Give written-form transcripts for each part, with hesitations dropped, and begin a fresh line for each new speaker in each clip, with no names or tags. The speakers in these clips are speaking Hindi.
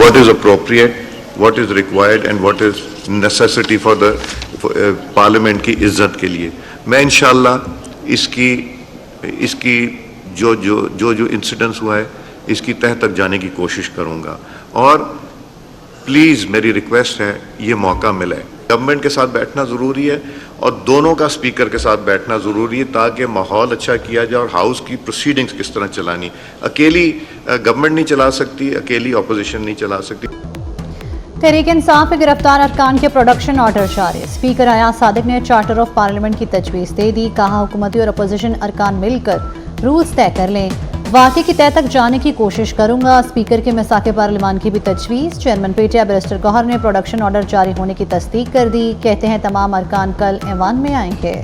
what is appropriate, what is required and what is necessity for the parliament की इज्जत के लिए। मैं इंशाअल्लाह इसकी जो इंसिडेंट्स हुआ है इसकी तह तक जाने की कोशिश करूँगा। और प्लीज़ मेरी रिक्वेस्ट है, ये मौका मिला है, गवर्नमेंट के साथ बैठना ज़रूरी है और दोनों का स्पीकर के साथ बैठना ज़रूरी है ताकि माहौल अच्छा किया जाए और हाउस की प्रोसीडिंग्स किस तरह चलानी। अकेली गवर्नमेंट नहीं चला सकती, अकेली अपोजिशन नहीं चला सकती।
तहरीक इंसाफ में गिरफ्तार अरकान के प्रोडक्शन ऑर्डर जारी। स्पीकर अयाज सादिक ने चार्टर ऑफ पार्लियामेंट की तजवीज़ दे दी। कहा हुकूमती और अपोजिशन अरकान मिलकर रूल्स तय कर लें। वाक़े की तय तक जाने की कोशिश करूंगा। स्पीकर के मिसाक़ पार्लियामान की भी तजवीज़। चेयरमैन पीटीआई बैरिस्टर गौहर ने प्रोडक्शन ऑर्डर जारी होने की तस्दीक कर दी। कहते हैं तमाम अरकान कल ऐवान में आएंगे।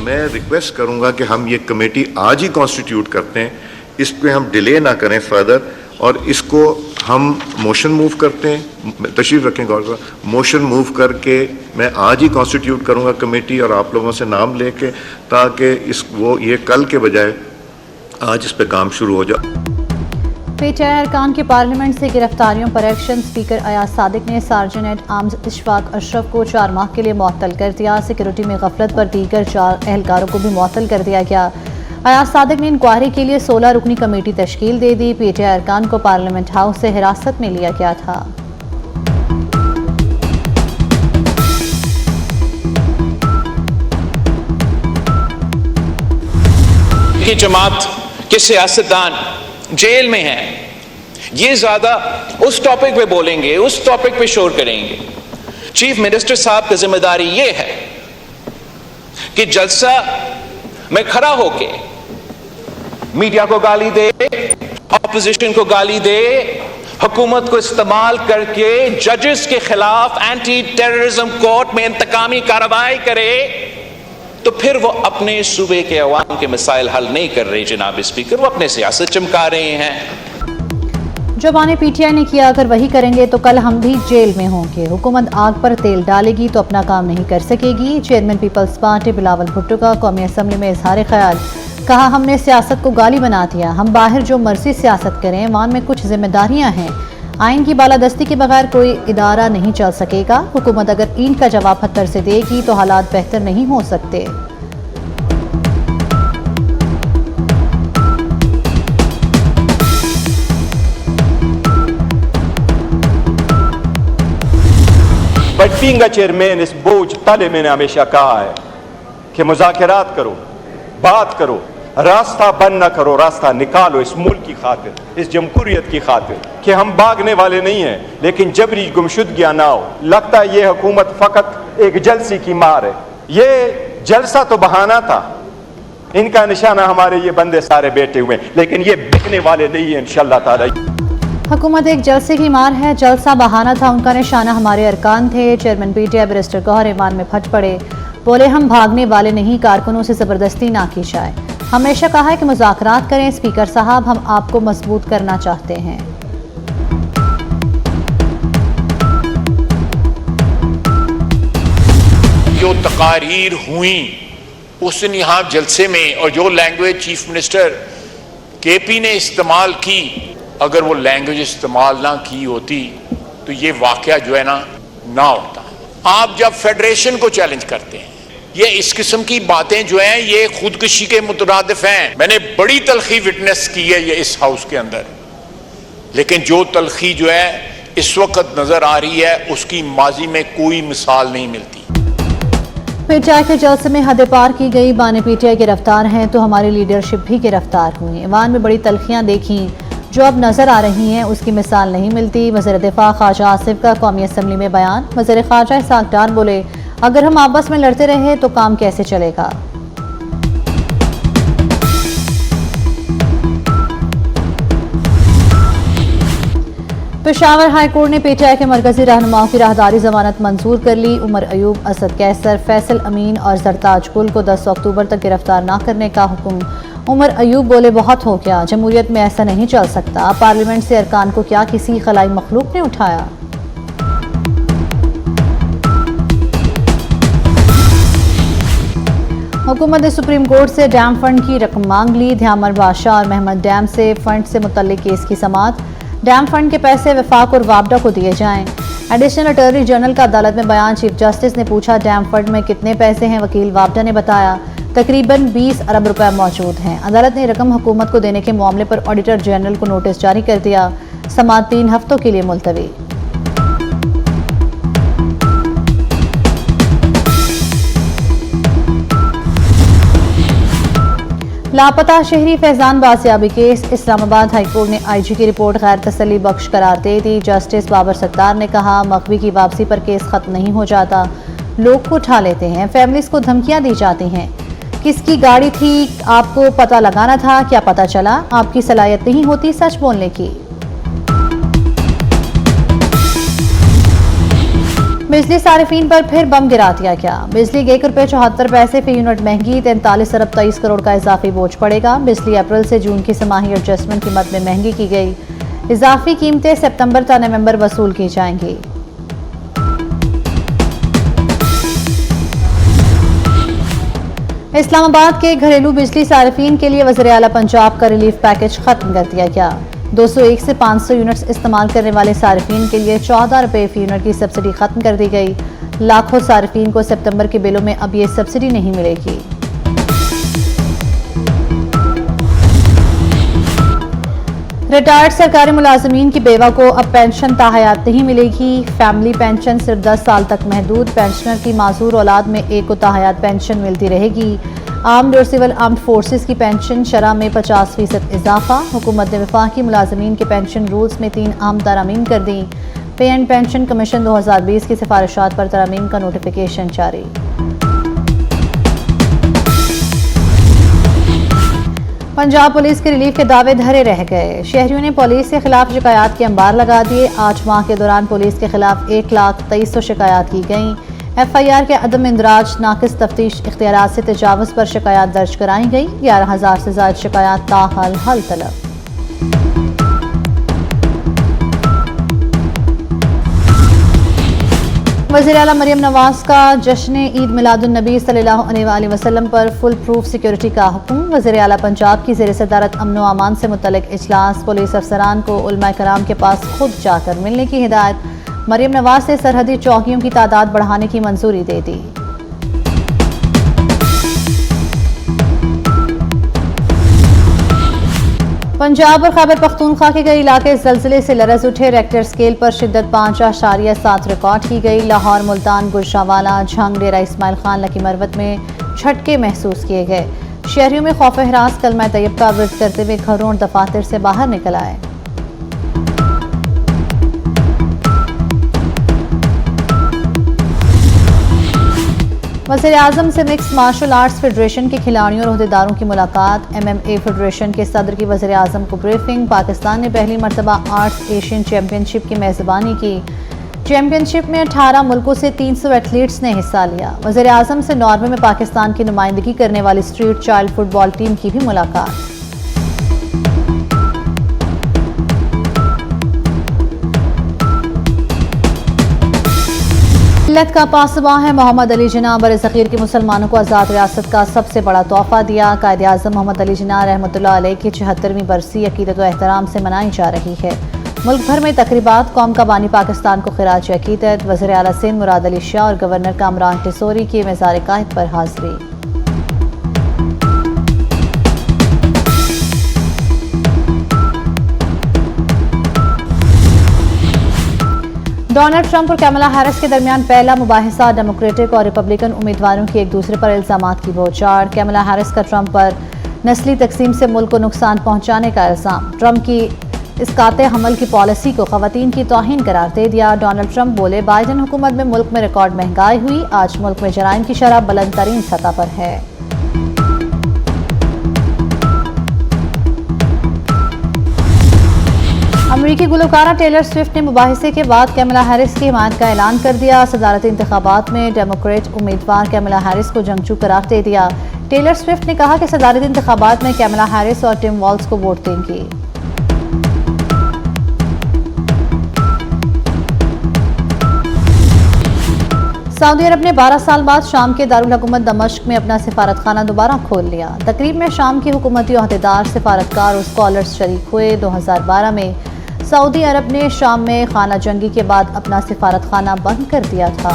मैं रिक्वेस्ट करूंगा कि हम ये कमेटी आज ही कॉन्स्टिट्यूट करते हैं, इस पे हम डिले ना करें फर्दर, और इसको हम मोशन मूव करते हैं। तशरीफ़ रखें गौर साहब, मोशन मूव करके मैं आज ही कॉन्स्टिट्यूट करूंगा कमेटी और आप लोगों से नाम लेके, ताकि ये कल के बजाय आज इस पे काम शुरू हो जाए।
पीटीआई अरकान की पार्लियामेंट से गिरफ्तारियों पर एक्शन। स्पीकर अयाज सादिक ने sergeant at arms Ishfaq Ashraf को 4 माह के लिए मुअत्तल कर दिया। सिक्योरिटी में गफलत पर दीगर 4 एहलकारों को भी मुअत्तल कर दिया गया। अयाज सादिक ने इंक्वायरी के लिए 16 रुकनी कमेटी तश्कील दे दी। पीटीआई अरकान को पार्लियामेंट हाउस से हिरासत में लिया गया था।
की जमात के सियासतदान जेल में हैं, ये ज्यादा उस टॉपिक पे बोलेंगे, उस टॉपिक पे शोर करेंगे। चीफ मिनिस्टर साहब की जिम्मेदारी ये है कि जलसा में खड़ा होके मीडिया को गाली दे, ऑपोजिशन को गाली दे, हुकूमत को इस्तेमाल करके जजेस के खिलाफ एंटी टेररिज्म कोर्ट में इंतकामी कार्रवाई करे, तो फिर वो अपने सूबे के अवाम के मसाइल हल नहीं कर रहे जनाब स्पीकर, वो अपने सियासत चमका रहे हैं।
जो बाने पीटीआई ने किया अगर वही करेंगे तो कल हम भी जेल में होंगे। हुकूमत आग पर तेल डालेगी तो अपना काम नहीं कर सकेगी। चेयरमैन पीपल्स पार्टी बिलावल भुट्टो का कौमी असम्बली में इजहार ख्याल। कहा हमने सियासत को गाली बना दिया, हम बाहर जो मर्जी सियासत करें, अवाम में कुछ जिम्मेदारियां हैं। आइन की बालादस्ती के बगैर कोई इदारा नहीं चल सकेगा। हुकूमत अगर ईंट का जवाब पत्थर से देगी तो हालात बेहतर नहीं हो सकते।
बट बीइंग अ चेयरमैन इस बोझ तले मैंने हमेशा कहा है कि मुज़ाकरात करो, बात करो, रास्ता बंद न करो, रास्ता निकालो इस मुल्क की खातिर, इस जमहूरियत की खातिर, कि हम भागने वाले नहीं हैं, लेकिन जबरी गुमशुदगियां ना हो। लगता है ये हुकूमत फकत एक जलसी की मार है। ये जलसा तो बहाना था, इनका निशाना हमारे ये बंदे सारे बैठे हुए, लेकिन ये बिकने वाले नहीं है इंशाअल्लाह ताला।
हुकूमत एक जलसे की मार है, जलसा बहाना था, उनका निशाना हमारे अरकान थे। चेयरमैन पीटीआई बैरिस्टर गौहर ईमान में फट पड़े, बोले हम भागने वाले नहीं, कारकुनों से जबरदस्ती ना की जाए। हमेशा कहा है कि मुज़ाकरात करें स्पीकर साहब, हम आपको मजबूत करना चाहते हैं।
जो तकारीर हुई उस यहाँ जलसे में, और जो लैंग्वेज चीफ मिनिस्टर केपी ने इस्तेमाल की, अगर वो लैंग्वेज इस्तेमाल ना की होती तो ये वाकया जो है ना होता। आप जब फेडरेशन को चैलेंज करते हैं, ये इस किस्म की बातें जो हैं ये खुदकुशी के मुतरादिफ हैं। मैंने बड़ी तलखी विटनेस की है ये इस हाउस के अंदर, लेकिन जो तलखी जो है इस वक्त नजर आ रही है उसकी माजी में कोई मिसाल नहीं मिलती।
पीटीआई के जलसे में हद पार की गई। बाने पीटीआई गिरफ्तार हैं तो हमारी लीडरशिप भी गिरफ्तार हुई। ईवान में बड़ी तलखियां देखी जो अब नजर आ रही हैं, उसकी मिसाल नहीं मिलती। वज़ीर दिफा ख्वाजा आसिफ का कौमी असम्बली में बयान। वज़ीर ख्वाजा इसहाक डार बोले अगर हम आपस में लड़ते रहे तो काम कैसे चलेगा। पेशावर हाई कोर्ट ने पीटीआई के मरकजी रहनुमाओं की राहदारी जमानत मंजूर कर ली। उमर अयूब, असद कैसर, फैसल अमीन और जरताज गुल को 10 अक्टूबर तक गिरफ्तार न करने का हुक्म। उमर अयूब बोले बहुत हो गया, जमहूरियत में ऐसा नहीं चल सकता। पार्लियामेंट से अरकान को क्या किसी खलाई मखलूक ने उठाया। हुकूमत ने सुप्रीम कोर्ट से डैम फंड की रकम मांग ली। ध्यामर बादशाह और महमद डैम से फंड से मुतल्लिक केस की समाअत। डैम फंड के पैसे वफाक और वापडा को दिए जाएं। एडिशनल अटॉर्नी जनरल का अदालत में बयान। चीफ जस्टिस ने पूछा डैम फंड में कितने पैसे हैं। वकील वापडा ने बताया तकरीबन 20 अरब रुपए मौजूद हैं। अदालत ने रकम हुकूमत को देने के मामले पर ऑडिटर जनरल को नोटिस जारी कर दिया। समाअत 3 हफ्तों के लिए मुलतवी। लापता शहरी फैजान बासियाबी केस। इस्लामाबाद हाईकोर्ट ने IG की रिपोर्ट गैर तसल्ली बख्श करार दे दी। जस्टिस बाबर सत्तार ने कहा मकवी की वापसी पर केस खत्म नहीं हो जाता, लोग को उठा लेते हैं, फैमिलीज को धमकियां दी जाती हैं। किसकी गाड़ी थी आपको पता लगाना था, क्या पता चला? आपकी सलाहियत नहीं होती सच बोलने की। बिजली सारिफीन पर फिर बम गिरा दिया गया। बिजली 1 रुपये 74 पैसे फी यूनिट महंगी। 43 अरब 23 करोड़ का इजाफी बोझ पड़ेगा। बिजली अप्रैल से जून की समाही एडजस्टमेंट कीमत में महंगी की गई। इजाफी कीमतें सितंबर ta नवंबर वसूल की जाएंगी। इस्लामाबाद के घरेलू बिजली सारिफीन के लिए वज़ीर आला पंजाब का रिलीफ पैकेज खत्म कर दिया गया। 201 से 500 यूनिट्स इस्तेमाल करने वाले सारिफीन के लिए 14 रुपये फी यूनिट की सब्सिडी खत्म कर दी गई। लाखों सारिफीन को सितंबर के बिलों में अब ये सब्सिडी नहीं मिलेगी। रिटायर्ड सरकारी मुलाजमीन की बेवा को अब पेंशन ताहयात नहीं मिलेगी। फैमिली पेंशन सिर्फ 10 साल तक महदूद। पेंशनर की माजूर औलाद में एक को ताहयात पेंशन मिलती रहेगी। आर्म्ड और सिविल आर्म्ड फोर्सेस की पेंशन शरह में 50% इजाफा। हुकूमत ने वफाकी मुलाजमीन के पेंशन रूल्स में 3 अहम तरामीम कर दी। पे एंड पेंशन कमीशन 2020 की सिफारिशात पर तरामीम का नोटिफिकेशन जारी। पंजाब पुलिस के रिलीफ के दावे धरे रह गए। शहरियों ने पुलिस के खिलाफ शिकायत के अंबार लगा दिए। 8 माह के दौरान पुलिस के खिलाफ 1,23,000 शिकायत की गईं। FIR के अदम इंदराज, नाकिस तफ्तीश इख्तियारात से तजावुज़ पर शिकायत दर्ज कराई गई। 11,000 से ज़ायद शिकायत ताहाल हल तलब। वज़ीर आला मरियम नवाज का जश्न ईद मिलादुन्नबी सल्लल्लाहु अलैहि वसल्लम पर फुल प्रूफ सिक्योरिटी का हुक्म। वज़ीर आला पंजाब की ज़ेर सदारत अमन व अमान से मुतल्लिक इजलास। पुलिस अफसरान को उलमाए कराम के पास खुद जाकर मिलने की हिदायत। मरियम नवाज से सरहदी चौकियों की तादाद बढ़ाने की मंजूरी दे दी। पंजाब और खैबर पख्तूनख्वा के कई इलाके ज़लज़ले से लरज़ उठे। रेक्टर स्केल पर शिद्दत 5.7 रिकॉर्ड की गई। लाहौर, मुल्तान, गुजरांवाला, झंग, डेरा इस्माइल खान, लकी मरवत में झटके महसूस किए गए। शहरियों में खौफ हरास कलमा तैयब का विर्द करते हुए घरों और दफातर से बाहर निकल आए। वज़ीर आज़म से मिक्स मार्शल आर्ट्स फेडरेशन के खिलाड़ियों और अहदेदारों की मुलाकात। MMA फेडरेशन के सदर की वज़ीर आज़म को ब्रीफिंग। पाकिस्तान ने पहली मरतबा आर्ट्स एशियन चैम्पियनशिप की मेज़बानी की। चैम्पियनशिप में 18 मुल्कों से 300 एथलीट्स ने हिस्सा लिया। वज़ीर आज़म से नॉर्वे में पाकिस्तान की नुमाइंदगी करने वाली स्ट्रीट चाइल्ड फुटबॉल टीम की भी मुलाकात। मिल्लत का पासबां है मोहम्मद अली जिन्ना। बरसग़ीर के मुसलमानों को आज़ाद रियासत का सबसे बड़ा तोहफा दिया। कायदे आज़म मोहम्मद अली जिन्ना रहमतुल्लाह अलैह की 76वीं बरसी अक़ीदत व एहतराम से मनाई जा रही है। मुल्क भर में तक़रीबात। कौम का बानी पाकिस्तान को खिराज अक़ीदत। वज़ीर आला सिंध मुराद अली शाह और गवर्नर कामरान टिसोरी की मज़ार कायद पर हाज़िरी। डोनाल्ड ट्रंप और कैमला हैरिस के दरमियान पहला मुबाहिसा। डेमोक्रेटिक और रिपब्लिकन उम्मीदवारों की एक दूसरे पर इल्जामात की बौछार। कैमला हैरिस का ट्रंप पर नस्ली तकसीम से मुल्क को नुकसान पहुंचाने का इल्जाम। ट्रंप की इसकाते हमल की पॉलिसी को ख़वातीन की तौहीन करार दे दिया। डोनाल्ड ट्रंप बोले बाइडेन हुकूमत में मुल्क में रिकॉर्ड महंगाई हुई। आज मुल्क में जराइम की शरह बुलंद तरीन सतह पर है। अमरीकी गुलकारा टेलर स्विफ्ट ने मुबाहिसे के बाद कैमला हैरिस की हिमायत का ऐलान कर दिया। सदारती इंतखाबात में डेमोक्रेट उम्मीदवार कैमला हैरिस को जंगजू करार दे दिया। टेलर स्विफ्ट ने कहा कि सदारती इंतखाबात में कैमला हैरिस और टिम वॉल्स को वोट देंगी। सऊदी अरब ने 12 साल बाद शाम के दारुल हुकूमत दमश्क में अपना सिफारत खाना दोबारा खोल लिया। तकरीब में शाम के हुकूमती ओहदेदार, सिफारतकार और स्कॉलर्स शरीक हुए। 2012 में सऊदी अरब ने शाम में खाना जंगी के बाद अपना सिफारत खाना बंद कर दिया था।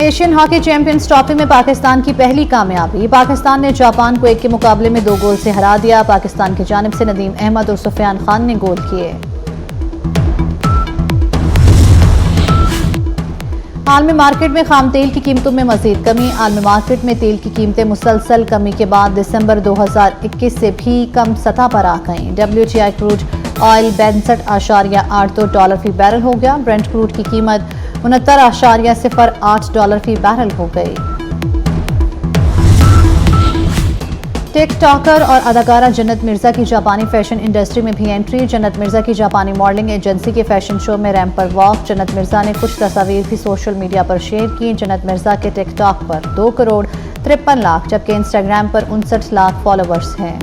एशियन हॉकी चैंपियंस ट्रॉफी में पाकिस्तान की पहली कामयाबी। पाकिस्तान ने जापान को 1 के मुकाबले में 2 गोल से हरा दिया। पाकिस्तान की जानिब से नदीम अहमद और सुफियान खान ने गोल किए। आलमी मार्केट में खाम तेल की कीमतों में मजीद कमी। आलमी मार्केट में तेल की कीमतें मुसलसल कमी के बाद दिसंबर 2021 से भी कम सतह पर आ गईं। WTI क्रूड ऑयल 62.82 डॉलर फी बैरल हो गया। ब्रेंट क्रूड की कीमत 69.08 डॉलर फी बैरल हो गई। टिकटॉकर और अदाकारा जन्नत मिर्जा की जापानी फैशन इंडस्ट्री में भी एंट्री। जन्नत मिर्जा की जापानी मॉडलिंग एजेंसी के फैशन शो में रैंप पर वॉक। जन्नत मिर्जा ने कुछ तस्वीर भी सोशल मीडिया पर शेयर की। जन्नत मिर्जा के टिकटॉक पर 2 करोड़ 53 लाख जबकि इंस्टाग्राम पर 59 लाख फॉलोवर्स हैं।